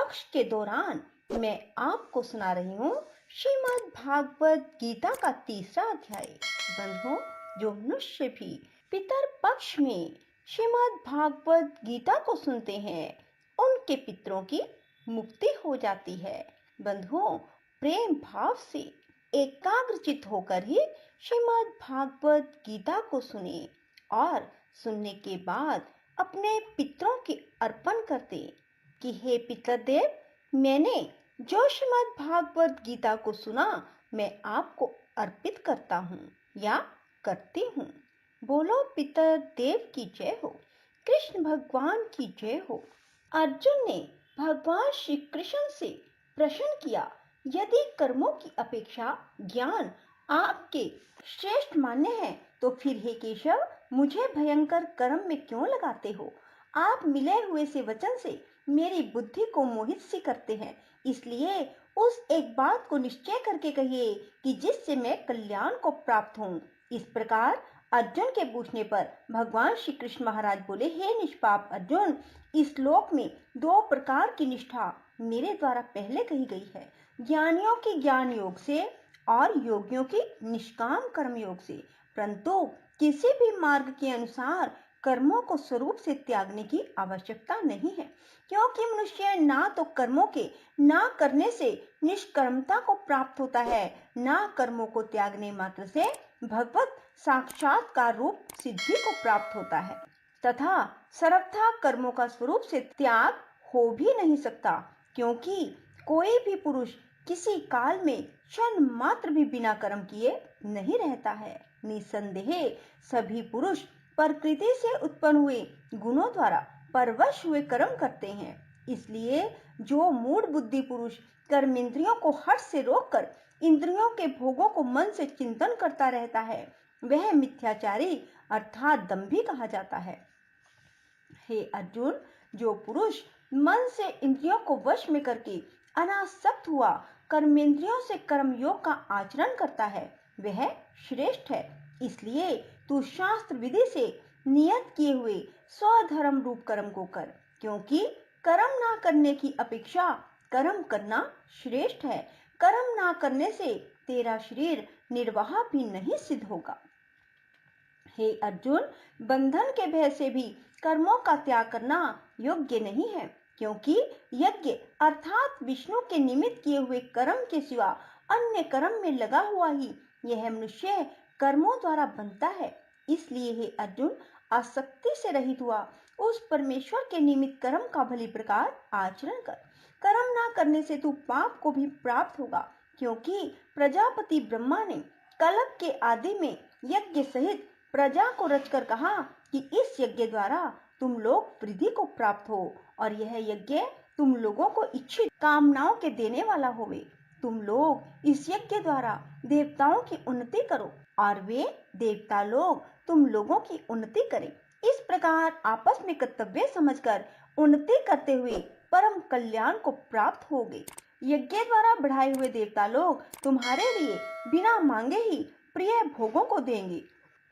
पक्ष के दौरान मैं आपको सुना रही हूँ श्रीमद् भागवत गीता का 3रा अध्याय। बंधुओं, जो मनुष्य भी पितर पक्ष में श्रीमद् भागवत गीता को सुनते हैं उनके पितरों की मुक्ति हो जाती है। बंधुओं, प्रेम भाव से एकाग्रचित होकर ही श्रीमद् भागवत गीता को सुने और सुनने के बाद अपने पितरों के अर्पण करते कि हे पितृदेव, मैंने जो श्रीमद् भागवत गीता को सुना मैं आपको अर्पित करता हूँ या करती हूँ। बोलो पितृदेव की जय हो, कृष्ण भगवान की जय हो। अर्जुन ने भगवान श्री कृष्ण से प्रश्न किया, यदि कर्मों की अपेक्षा ज्ञान आपके श्रेष्ठ मान्य है तो फिर हे केशव, मुझे भयंकर कर्म में क्यों लगाते हो? आप मिले हुए से वचन से मेरी बुद्धि को मोहित सी करते हैं, इसलिए उस एक बात को निश्चय करके कहिए कि जिससे मैं कल्याण को प्राप्त हूँ। इस प्रकार अर्जुन के पूछने पर भगवान श्री कृष्ण महाराज बोले, हे निष्पाप अर्जुन, इस श्लोक में 2 प्रकार की निष्ठा मेरे द्वारा पहले कही गई है, ज्ञानियों की ज्ञान योग से और योगियों की निष्काम कर्म योग से। परंतु किसी भी मार्ग के अनुसार कर्मों को स्वरूप से त्यागने की आवश्यकता नहीं है, क्योंकि मनुष्य ना तो कर्मों के ना करने से निष्कर्मता को प्राप्त होता है, ना कर्मों को त्यागने मात्र से भगवत साक्षात्कार रूप सिद्धि को प्राप्त होता है, तथा सर्वथा कर्मों का स्वरूप से त्याग हो भी नहीं सकता, क्योंकि कोई भी पुरुष किसी काल में क्षण मात्र भी बिना कर्म किए नहीं रहता है। निसंदेह सभी पुरुष प्रकृति से उत्पन्न हुए गुणों द्वारा परवश हुए कर्म करते हैं। इसलिए जो मूढ़ बुद्धि पुरुष कर्मेंद्रियों को हठ से रोककर इंद्रियों के भोगों को मन से चिंतन करता रहता है, वह मिथ्याचारी अर्थात दंभी कहा जाता है। हे अर्जुन, जो पुरुष मन से इंद्रियों को वश में करके अनासक्त हुआ कर्मेंद्रियों से कर्मयोग का आचरण करता है, वह श्रेष्ठ है। इसलिए तू शास्त्र विधि से नियत किए हुए स्वधर्म रूप कर्म को कर, क्योंकि कर्म ना करने की अपेक्षा कर्म करना श्रेष्ठ है। कर्म ना करने से तेरा शरीर निर्वाह भी नहीं सिद्ध होगा। हे अर्जुन, बंधन के भय से भी कर्मों का त्याग करना योग्य नहीं है, क्योंकि यज्ञ अर्थात विष्णु के निमित्त किए हुए कर्म के सिवा अन्य कर्म में लगा हुआ ही यह मनुष्य कर्मों द्वारा बनता है। इसलिए हे अर्जुन, आसक्ति से रहित हुआ उस परमेश्वर के निमित्त कर्म का भली प्रकार आचरण कर। कर्म ना करने से तू पाप को भी प्राप्त होगा, क्योंकि प्रजापति ब्रह्मा ने कल्प के आदि में यज्ञ सहित प्रजा को रचकर कहा कि इस यज्ञ द्वारा तुम लोग वृद्धि को प्राप्त हो और यह यज्ञ तुम लोगों को इच्छित कामनाओं के देने वाला होवे। तुम लोग इस यज्ञ द्वारा देवताओं की उन्नति करो और वे देवता लोग तुम लोगों की उन्नति करें। इस प्रकार आपस में कर्तव्य समझकर उन्नति करते हुए परम कल्याण को प्राप्त होगे। यज्ञ द्वारा बढ़ाए हुए देवता लोग तुम्हारे लिए बिना मांगे ही प्रिय भोगों को देंगे।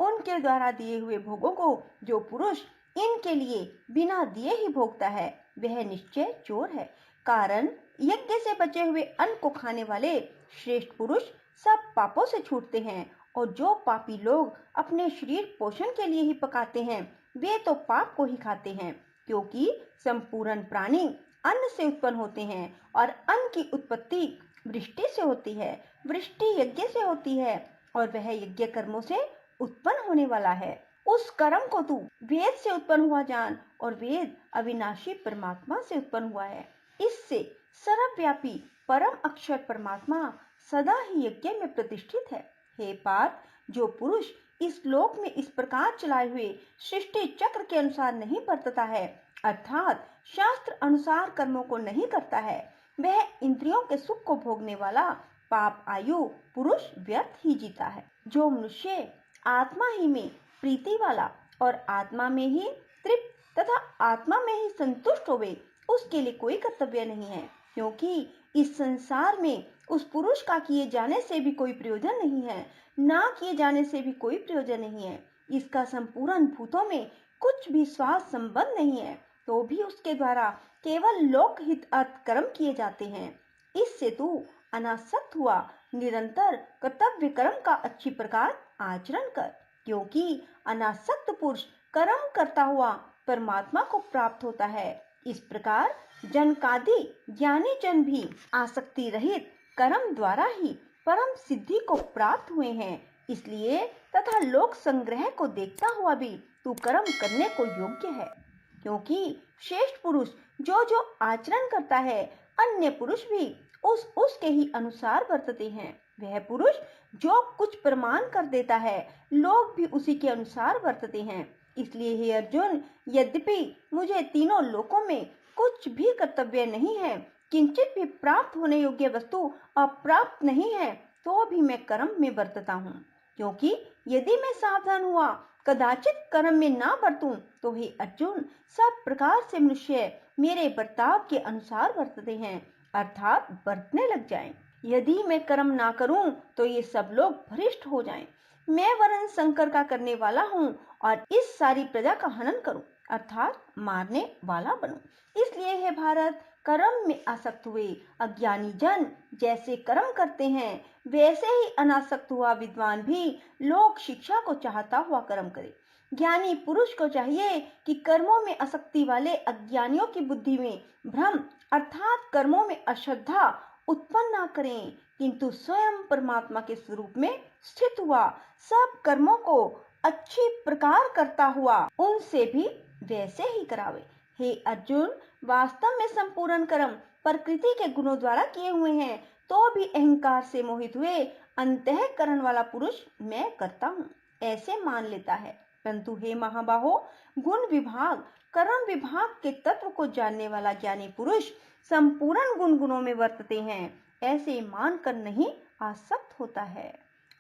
उनके द्वारा दिए हुए भोगों को जो पुरुष इनके लिए बिना दिए ही भोगता है, वह निश्चय चोर है। कारण यज्ञ से बचे हुए अन्न को खाने वाले श्रेष्ठ पुरुष सब पापों से छूटते हैं, और जो पापी लोग अपने शरीर पोषण के लिए ही पकाते हैं, वे तो पाप को ही खाते हैं, क्योंकि संपूर्ण प्राणी अन्न से उत्पन्न होते हैं और अन्न की उत्पत्ति वृष्टि से होती है, वृष्टि यज्ञ से होती है और वह यज्ञ कर्मों से उत्पन्न होने वाला है। उस कर्म को तू वेद से उत्पन्न हुआ जान, और वेद अविनाशी परमात्मा से उत्पन्न हुआ है। इससे सर्वव्यापी परम अक्षर परमात्मा सदा ही यज्ञ में प्रतिष्ठित है। हे पार्थ, जो पुरुष इस लोक में इस प्रकार चलाए हुए सृष्टि चक्र के अनुसार नहीं बरतता है, अर्थात शास्त्र अनुसार कर्मों को नहीं करता है, वह इंद्रियों के सुख को भोगने वाला पाप आयु पुरुष व्यर्थ ही जीता है। जो मनुष्य आत्मा ही में प्रीति वाला और आत्मा में ही तृप्त तथा आत्मा में ही संतुष्ट होवे, उसके लिए कोई कर्तव्य नहीं है, क्योंकि इस संसार में उस पुरुष का किए जाने से भी कोई प्रयोजन नहीं है, ना किए जाने से भी कोई प्रयोजन नहीं है। इसका संपूर्ण भूतों में कुछ भी स्वार्थ संबंध नहीं है, तो भी उसके द्वारा केवल लोकहित अर्थ कर्म किए जाते हैं। इससे तू अनासक्त हुआ निरंतर कर्तव्य कर्म का अच्छी प्रकार आचरण कर, क्योंकि अनासक्त पुरुष कर्म करता हुआ परमात्मा को प्राप्त होता है। इस प्रकार जनकादि ज्ञानी जन भी आसक्ति रहित कर्म द्वारा ही परम सिद्धि को प्राप्त हुए हैं। इसलिए तथा लोक संग्रह को देखता हुआ भी तू कर्म करने को योग्य है, क्योंकि श्रेष्ठ पुरुष जो जो आचरण करता है अन्य पुरुष भी उसके ही अनुसार बरतते हैं। वह पुरुष जो कुछ प्रमाण कर देता है लोग भी उसी के अनुसार बरतते हैं। इसलिए हे अर्जुन, यद्यपि मुझे तीनों लोकों में कुछ भी कर्तव्य नहीं है, किंचित भी प्राप्त होने योग्य वस्तु अप्राप्त नहीं है, तो भी मैं कर्म में बरतता हूँ, क्योंकि यदि मैं सावधान हुआ कदाचित कर्म में ना बरतूं तो हे अर्जुन, सब प्रकार से मनुष्य मेरे बर्ताव के अनुसार बरतते हैं, अर्थात बरतने लग जाएं। यदि मैं कर्म ना करूं तो ये सब लोग भ्रष्ट हो जाएं। मैं वरन शंकर का करने वाला हूँ और इस सारी प्रजा का हनन करूं, अर्थात मारने वाला बनूं। इसलिए हे भारत, कर्म में आसक्त हुए अज्ञानी जन जैसे कर्म करते हैं वैसे ही अनासक्त हुआ विद्वान भी लोक शिक्षा को चाहता हुआ कर्म करे। ज्ञानी पुरुष को चाहिए कि कर्मों में आसक्ति वाले अज्ञानियों की बुद्धि में भ्रम अर्थात कर्मों में अश्रद्धा उत्पन्न ना करें, किंतु स्वयं परमात्मा के स्वरूप में स्थित हुआ सब कर्मों को अच्छी प्रकार करता हुआ उनसे भी वैसे ही करावे। हे अर्जुन, वास्तव में संपूर्ण कर्म प्रकृति के गुणों द्वारा किए हुए हैं, तो भी अहंकार से मोहित हुए अंतःकरण वाला पुरुष मैं करता हूँ ऐसे मान लेता है। परंतु हे महाबाहो, गुण विभाग कर्म विभाग के तत्व को जानने वाला ज्ञानी पुरुष संपूर्ण गुणों में वर्तते हैं ऐसे मानकर नहीं आसक्त होता है,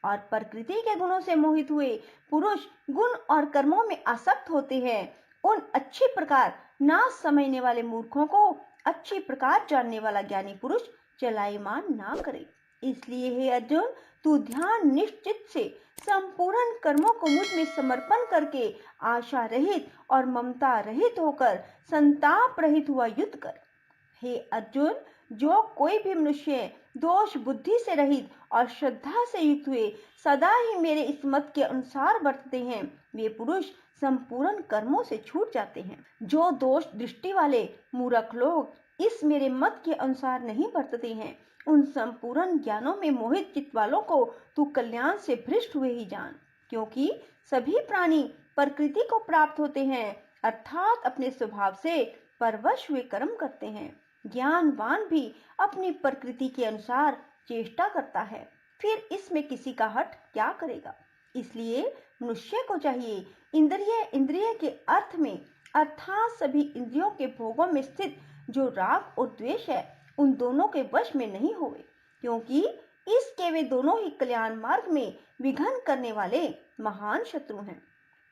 और प्रकृति के गुणों से मोहित हुए पुरुष गुण और कर्मों में आसक्त होते हैं। उन अच्छी प्रकार ना समझने वाले मूर्खों को अच्छी प्रकार जानने वाला ज्ञानी पुरुष चलायमान ना करे। इसलिए हे अर्जुन, तू ध्यान निश्चित से संपूर्ण कर्मों को मुझ में समर्पण करके आशा रहित और ममता रहित होकर संताप रहित हुआ युद्ध कर। हे अर्जुन, जो कोई भी मनुष्य दोष बुद्धि से रहित और श्रद्धा से युक्त हुए सदा ही मेरे इस मत के अनुसार बरतते हैं, वे पुरुष संपूर्ण कर्मों से छूट जाते हैं। जो दोष दृष्टि वाले मूर्ख लोग इस मेरे मत के अनुसार नहीं बरतते हैं, उन संपूर्ण ज्ञानों में मोहित चित्त वालों को तू कल्याण से भ्रष्ट हुए ही जान, क्योंकि सभी प्राणी प्रकृति को प्राप्त होते हैं, अर्थात अपने स्वभाव से परवश हुए कर्म करते हैं। ज्ञानवान भी अपनी प्रकृति के अनुसार चेष्टा करता है, फिर इसमें किसी का हट क्या करेगा। इसलिए मनुष्य को चाहिए इंद्रिय के अर्थ में अर्थात सभी इंद्रियों के भोगों में स्थित जो राग और द्वेष है उन दोनों के वश में नहीं होवे, क्योंकि इसके वे दोनों ही कल्याण मार्ग में विघ्न करने वाले महान शत्रु हैं।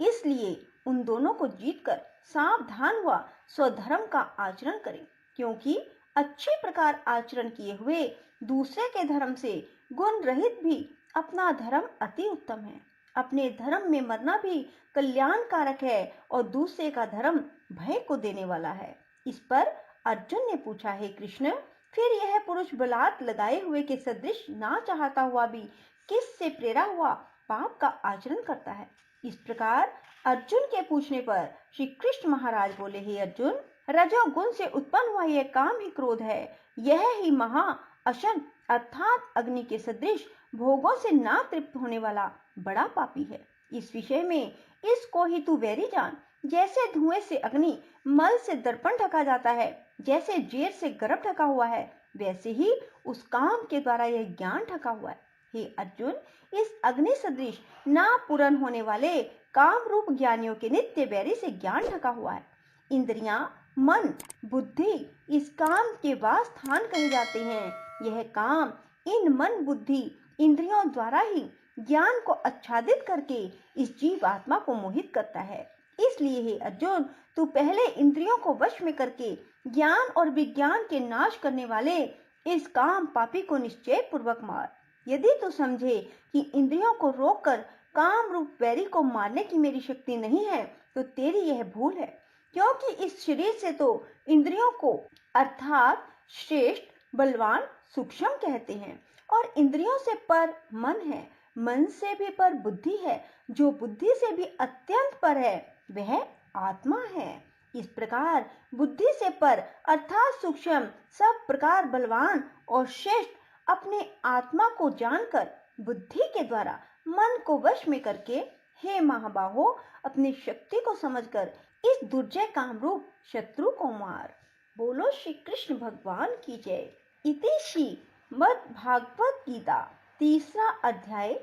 इसलिए उन दोनों को जीतकर सावधान हुआ स्वधर्म का आचरण करें, क्योंकि अच्छी प्रकार आचरण किए हुए दूसरे के धर्म से गुण रहित भी अपना धर्म अति उत्तम है। अपने धर्म में मरना भी कल्याणकारक है और दूसरे का धर्म भय को देने वाला है। इस पर अर्जुन ने पूछा, हे कृष्ण, फिर यह पुरुष बलात् लगाए हुए के सदृश ना चाहता हुआ भी किस से प्रेरा हुआ पाप का आचरण करता है। इस प्रकार अर्जुन के पूछने पर श्री कृष्ण महाराज बोले, हे अर्जुन, रजोगुण से उत्पन्न हुआ यह काम ही क्रोध है, यह ही महा अशन अर्थात अग्नि के सदृश भोगों से ना तृप्त होने वाला बड़ा पापी है। इस विषय में इसको ही तू वैरी जान। जैसे धुएं से अग्नि, मल से दर्पण ढका जाता है, जैसे जेर से गर्भ ढका हुआ है, वैसे ही उस काम के द्वारा यह ज्ञान ढका हुआ है। हे अर्जुन, इस अग्नि सदृश ना पूर्ण होने वाले काम रूप ज्ञानियों के नित्य वैरी से ज्ञान ढका हुआ है। इंद्रियां, मन, बुद्धि इस काम के वासस्थान कहे जाते हैं। यह काम इन मन, बुद्धि, इंद्रियों द्वारा ही ज्ञान को आच्छादित करके इस जीव आत्मा को मोहित करता है। इसलिए हे अर्जुन, तू पहले इंद्रियों को वश में करके ज्ञान और विज्ञान के नाश करने वाले इस काम पापी को निश्चय पूर्वक मार। यदि तू समझे कि इंद्रियों को रोककर काम रूप वैरी को मारने की मेरी शक्ति नहीं है, तो तेरी यह भूल है, क्योंकि इस शरीर से तो इंद्रियों को अर्थात श्रेष्ठ, बलवान, सूक्ष्म कहते हैं और इंद्रियों से पर मन है, मन से भी पर बुद्धि है, जो बुद्धि से भी अत्यंत पर है, वह आत्मा है। इस प्रकार बुद्धि से पर अर्थात सूक्ष्म, सब प्रकार बलवान और श्रेष्ठ अपने आत्मा को जानकर बुद्धि के द्वारा मन को वश में करके, हे महाबाहो, अपनी शक्ति को समझकर इस दुर्जय कामरूप शत्रु को मार। बोलो श्री कृष्ण भगवान की जय। इति श्री मद् भागवत गीता 3रा अध्याय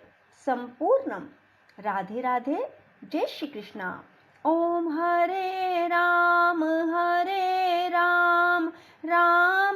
संपूर्णम। राधे राधे, जय श्री कृष्णा। ओम हरे राम राम